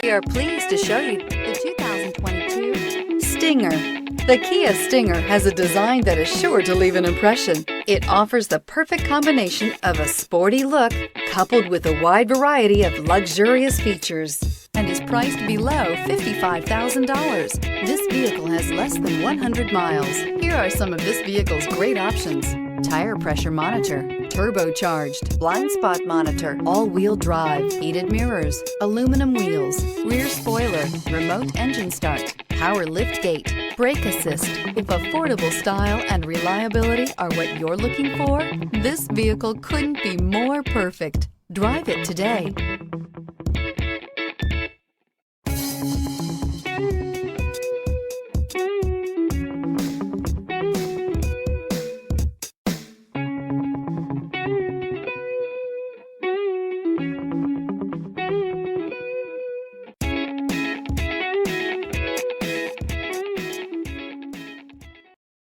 We are pleased to show you the 2022 Stinger. The Kia Stinger has a design that is sure to leave an impression. It offers the perfect combination of a sporty look coupled with a wide variety of luxurious features and is priced below $55,000. This vehicle has less than 100 miles. Here are some of this vehicle's great options: tire pressure monitor, turbocharged, blind spot monitor, all-wheel drive, heated mirrors, aluminum wheels, rear spoiler, remote engine start, power lift gate, brake assist. If affordable style and reliability are what you're looking for, this vehicle couldn't be more perfect. Drive it today.